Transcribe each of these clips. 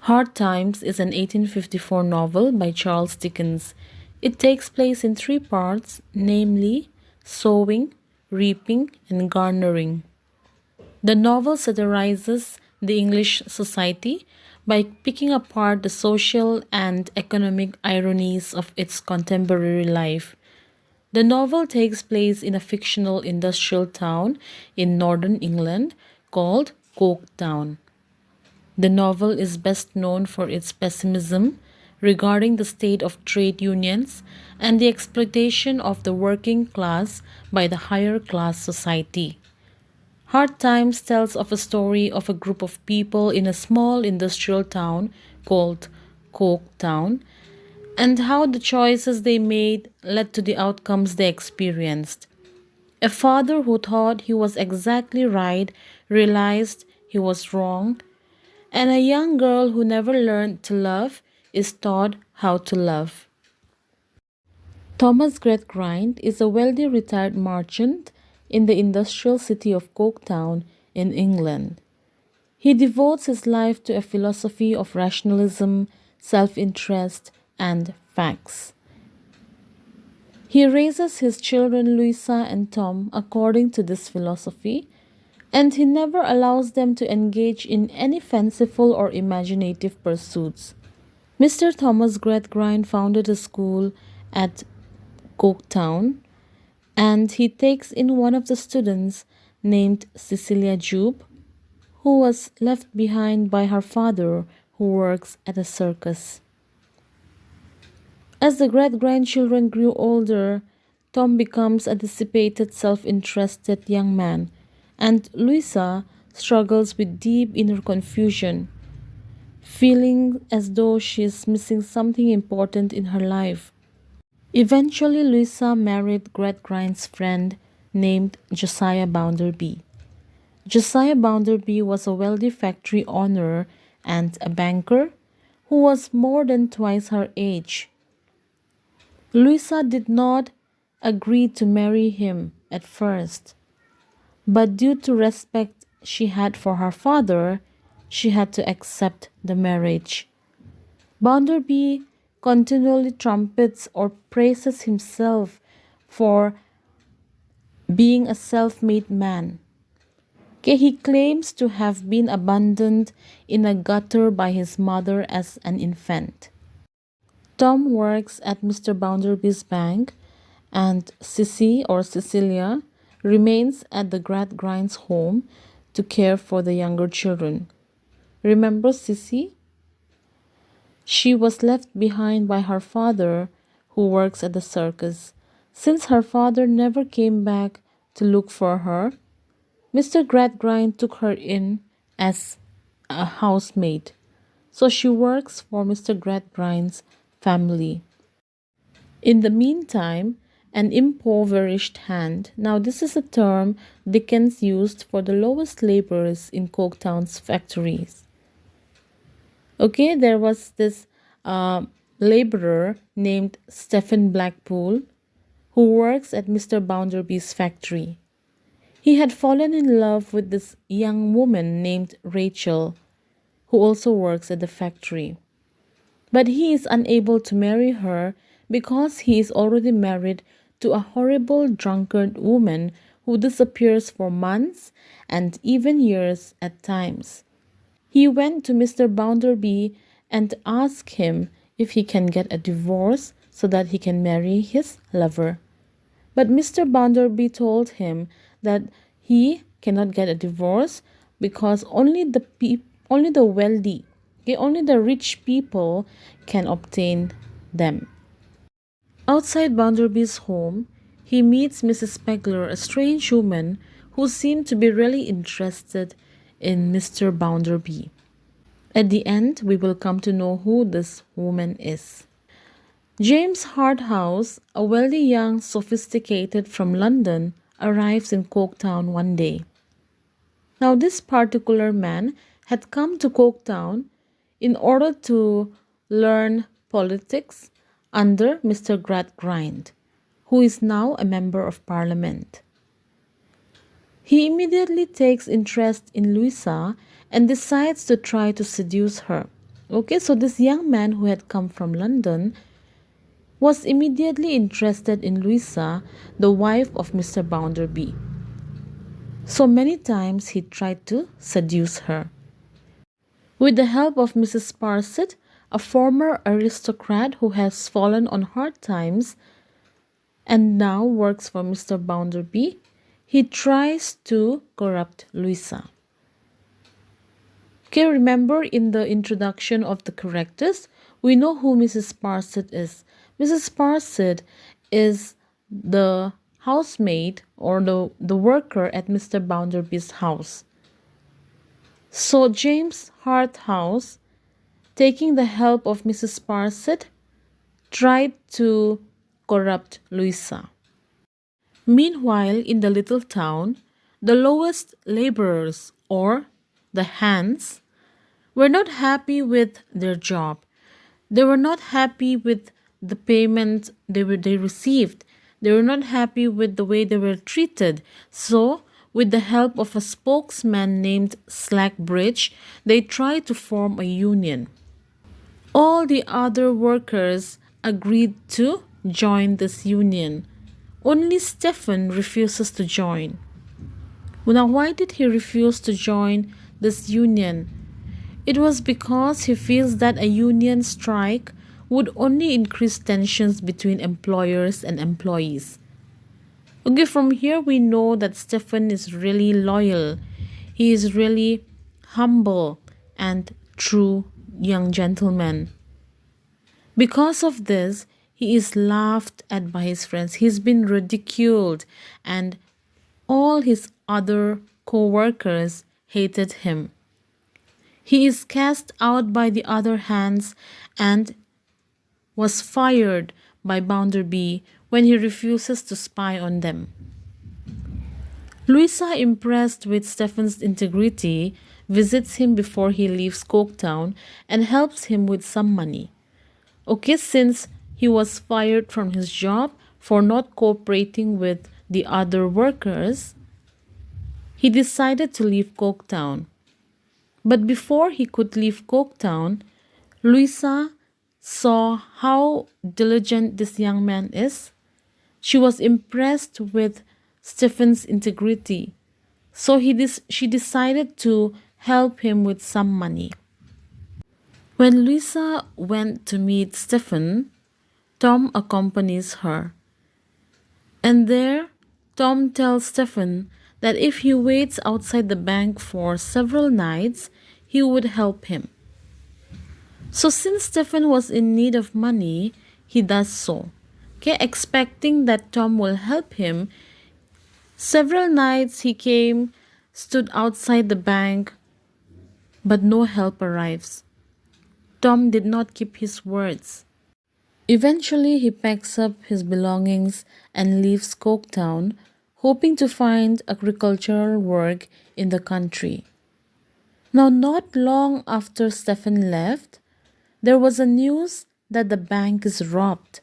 Hard Times is an 1854 novel by Charles Dickens. It takes place in three parts, namely sowing, reaping, and garnering. The novel satirizes the English society by picking apart the social and economic ironies of its contemporary life. The novel takes place in a fictional industrial town in northern England called Coketown. The novel is best known for its pessimism regarding the state of trade unions and the exploitation of the working class by the higher class society. Hard Times tells of a story of a group of people in a small industrial town called Coketown and how the choices they made led to the outcomes they experienced. A father who thought he was exactly right realized he was wrong, and a young girl who never learned to love is taught how to love. Thomas Gradgrind is a wealthy retired merchant in the industrial city of Coketown in England. He devotes his life to a philosophy of rationalism, self interest, and facts. He raises his children Louisa and Tom according to this philosophy, and he never allows them to engage in any fanciful or imaginative pursuits. Mr. Thomas Gradgrind founded a school at Coketown, and he takes in one of the students named Cecilia Jupe, who was left behind by her father, who works at a circus. As the great-grandchildren grew older, Tom becomes a dissipated, self-interested young man, and Louisa struggles with deep inner confusion, feeling as though she is missing something important in her life. Eventually, Louisa married Gradgrind's friend named Josiah Bounderby. Josiah Bounderby was a wealthy factory owner and a banker who was more than twice her age. Louisa did not agree to marry him at first, but due to respect she had for her father, she had to accept the marriage. Bounderby continually trumpets or praises himself for being a self made man. Okay, he claims to have been abandoned in a gutter by his mother as an infant. Tom works at Mr. Bounderby's bank, and Sissy or Cecilia remains at the Gradgrind's home to care for the younger children. Remember Sissy? She was left behind by her father, who works at the circus. Since her father never came back to look for her, Mr. Gradgrind took her in as a housemaid. So she works for Mr. Gradgrind's family. In the meantime, an impoverished hand. Now, this is a term Dickens used for the lowest laborers in Coketown's factories. Okay, there was this laborer named Stephen Blackpool who works at Mr. Bounderby's factory. He had fallen in love with this young woman named Rachel, who also works at the factory. But he is unable to marry her because he is already married to a horrible drunkard woman who disappears for months and even years at times. He went to Mr. Bounderby and asked him if he can get a divorce so that he can marry his lover. But Mr. Bounderby told him that he cannot get a divorce because only the wealthy, okay, only the rich people can obtain them. Outside Bounderby's home, he meets Mrs. Pegler, a strange woman who seemed to be really interested in Mr. Bounderby. At the end, we will come to know who this woman is. James Harthouse, a wealthy young sophisticated from London, arrives in Coketown one day. Now, this particular man had come to Coketown in order to learn politics under Mr. Gradgrind, who is now a member of parliament. He immediately takes interest in Louisa and decides to try to seduce her. Okay, so this young man who had come from London was immediately interested in Louisa, the wife of Mr. Bounderby. So many times he tried to seduce her. With the help of Mrs. Sparsit, a former aristocrat who has fallen on hard times and now works for Mr. Bounderby, he tries to corrupt Louisa. Okay, remember in the introduction of the characters, we know who Mrs. Sparsit is. Mrs. Sparsit is the housemaid or the worker at Mr. Bounderby's house. So James Harthouse, taking the help of Mrs. Sparsit, tried to corrupt Louisa. Meanwhile, in the little town, the lowest laborers, or the hands, were not happy with their job. They were not happy with the payment they received. They were not happy with the way they were treated. So, with the help of a spokesman named Slackbridge, they tried to form a union. All the other workers agreed to join this union. Only Stephen refuses to join. Now, why did he refuse to join this union? It was because he feels that a union strike would only increase tensions between employers and employees. Okay, from here we know that Stephen is really loyal. He is really humble and true young gentleman. Because of this, he is laughed at by his friends. He's been ridiculed, and all his other co workers hated him. He is cast out by the other hands and was fired by Bounderby when he refuses to spy on them. Louisa, impressed with Stephen's integrity, visits him before he leaves Coketown and helps him with some money. Okay, since he was fired from his job for not cooperating with the other workers, he decided to leave Coketown. But before he could leave Coketown, Louisa saw how diligent this young man is. She was impressed with Stephen's integrity. So she decided to help him with some money. When Louisa went to meet Stephen, Tom accompanies her. And there, Tom tells Stephen that if he waits outside the bank for several nights, he would help him. So since Stephen was in need of money, he does so. Okay, expecting that Tom will help him. Several nights he came, stood outside the bank, but no help arrives. Tom did not keep his words. Eventually, he packs up his belongings and leaves Coketown, hoping to find agricultural work in the country. Now, not long after Stephen left, there was a news that the bank is robbed,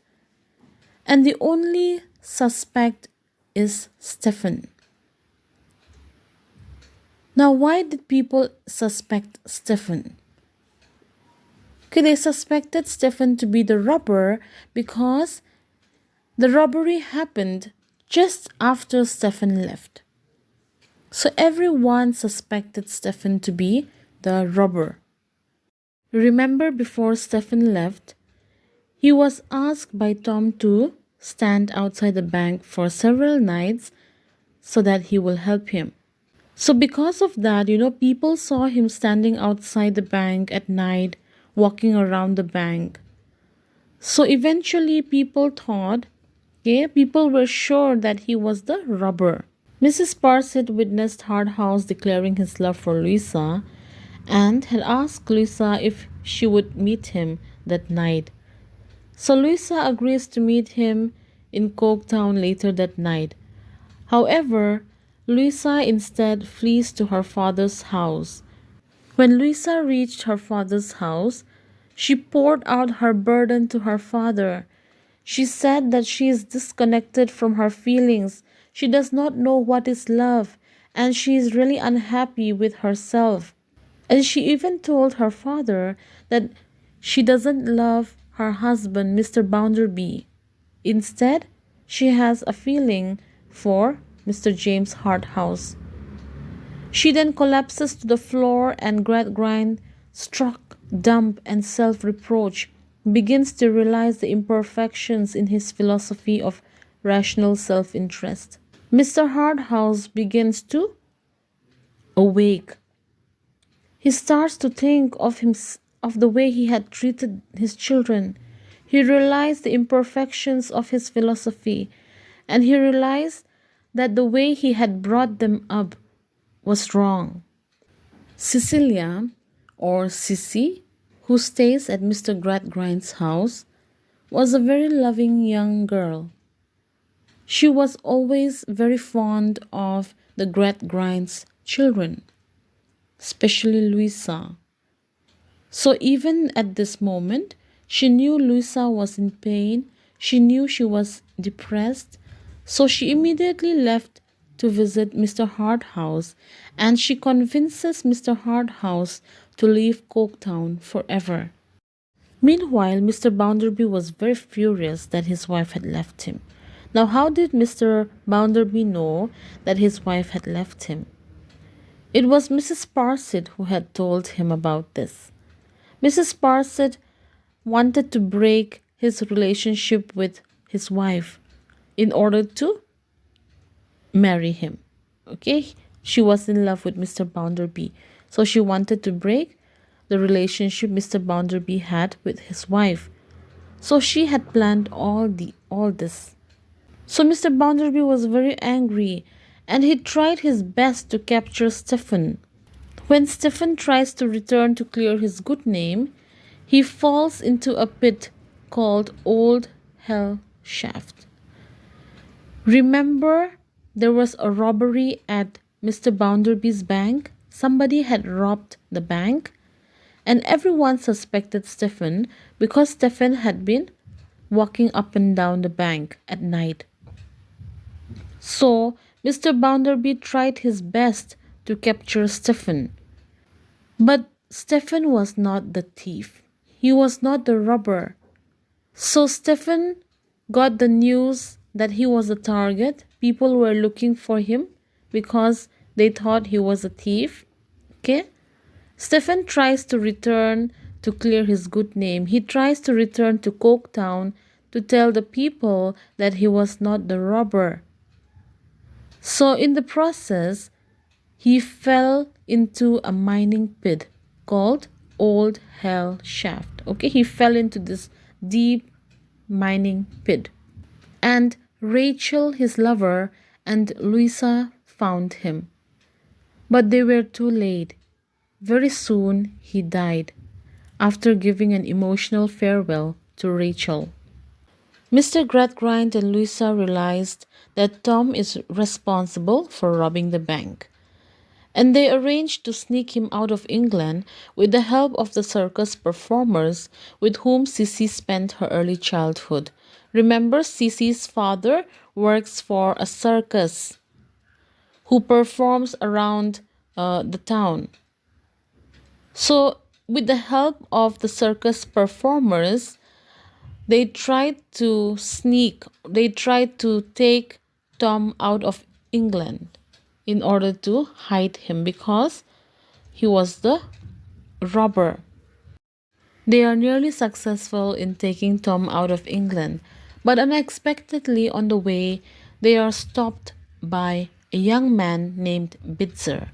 and the only suspect is Stephen. Now, why did people suspect Stephen? Okay, they suspected Stephen to be the robber because the robbery happened just after Stephen left. So everyone suspected Stephen to be the robber. Remember, before Stephen left, he was asked by Tom to stand outside the bank for several nights so that he will help him. So because of that, people saw him standing outside the bank at night, walking around the bank. So eventually people thought, people were sure that he was the robber. Mrs. Sparsit witnessed Hardhouse declaring his love for Louisa and had asked Louisa if she would meet him that night. So Louisa agrees to meet him in Coketown later that night. However, Louisa instead flees to her father's house. When Louisa reached her father's house, she poured out her burden to her father. She said that she is disconnected from her feelings. She does not know what is love, and she is really unhappy with herself. And she even told her father that she doesn't love her husband, Mr. Bounderby. Instead, she has a feeling for Mr. James Harthouse. She then collapses to the floor and Gradgrind, struck dumb and self reproach, begins to realize the imperfections in his philosophy of rational self interest. Mr. Harthouse begins to awake. He starts to think of the way he had treated his children. He realized the imperfections of his philosophy, and he realized that the way he had brought them up was wrong. Cecilia, or Sissy, who stays at Mr. Gradgrind's house, was a very loving young girl. She was always very fond of the Gradgrind's children, especially Louisa. So even at this moment, she knew Louisa was in pain, she knew she was depressed, so she immediately left to visit Mr. Harthouse, and she convinces Mr. Harthouse to leave Coketown forever. Meanwhile, Mr. Bounderby was very furious that his wife had left him. Now, how did Mr. Bounderby know that his wife had left him? It was Mrs. Sparsit who had told him about this. Mrs. Sparsit wanted to break his relationship with his wife in order to marry him. Okay? She was in love with Mr. Bounderby. So she wanted to break the relationship Mr. Bounderby had with his wife. So she had planned all this. So Mr. Bounderby was very angry and he tried his best to capture Stephen. When Stephen tries to return to clear his good name, he falls into a pit called Old Hell Shaft. Remember, there was a robbery at Mr. Bounderby's bank? Somebody had robbed the bank, and everyone suspected Stephen because Stephen had been walking up and down the bank at night. So, Mr. Bounderby tried his best to capture Stephen. But Stephen was not the thief. He was not the robber. So Stephen got the news that he was a target. People were looking for him because they thought he was a thief. Okay? Stephen tries to return to clear his good name. He tries to return to Coketown to tell the people that he was not the robber. So in the process, he fell into a mining pit called Old Hell Shaft. Okay, he fell into this deep mining pit. And Rachel, his lover, and Louisa found him. But they were too late. Very soon he died after giving an emotional farewell to Rachel. Mr. Gradgrind and Louisa realized that Tom is responsible for robbing the bank, and they arranged to sneak him out of England with the help of the circus performers with whom Sissy spent her early childhood. Remember, Sissy's father works for a circus who performs around the town. So, with the help of the circus performers, they tried to take Tom out of England in order to hide him because he was the robber. They are nearly successful in taking Tom out of England, but unexpectedly on the way, they are stopped by a young man named Bitzer.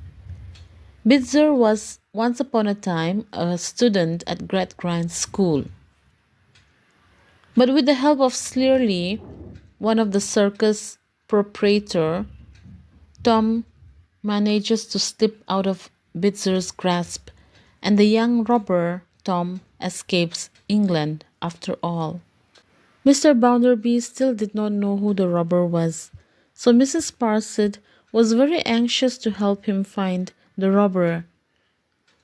Bitzer was once upon a time a student at Gradgrind's school. But with the help of Slearly, one of the circus proprietor, Tom manages to slip out of Bitzer's grasp, and the young robber, Tom, escapes England after all. Mr. Bounderby still did not know who the robber was, so Mrs. Sparsit was very anxious to help him find the robber.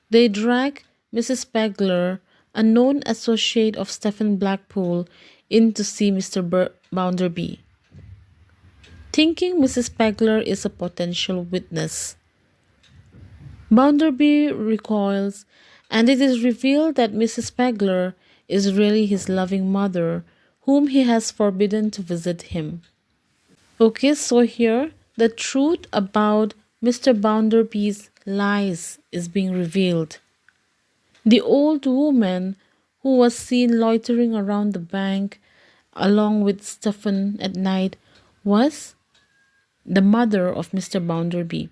They drag Mrs. Pegler, a known associate of Stephen Blackpool, in to see Mr. Bounderby, thinking Mrs. Pegler is a potential witness. Bounderby recoils, and it is revealed that Mrs. Pegler is really his loving mother, whom he has forbidden to visit him. Okay, so here the truth about Mr. Bounderby's lies is being revealed. The old woman who was seen loitering around the bank along with Stephen at night was the mother of Mr. Bounderby.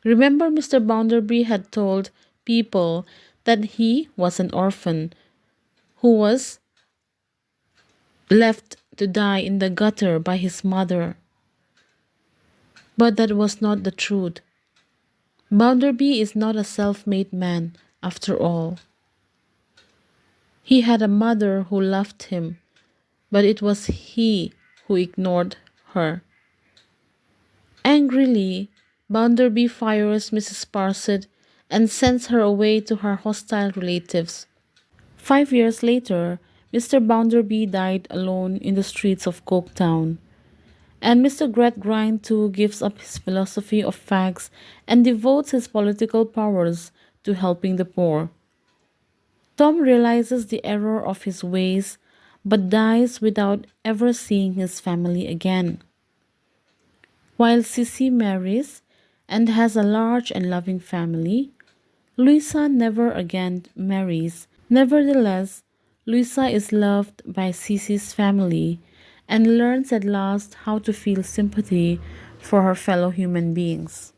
Remember, Mr. Bounderby had told people that he was an orphan who was left to die in the gutter by his mother. But that was not the truth. Bounderby is not a self made man, after all. He had a mother who loved him, but it was he who ignored her. Angrily, Bounderby fires Mrs. Sparsit and sends her away to her hostile relatives. 5 years later, Mr. Bounderby died alone in the streets of Coketown. And Mr. Gradgrind too gives up his philosophy of facts and devotes his political powers to helping the poor. Tom realizes the error of his ways but dies without ever seeing his family again. While Sissy marries and has a large and loving family, Louisa never again marries. Nevertheless, Louisa is loved by Sissy's family and learns at last how to feel sympathy for her fellow human beings.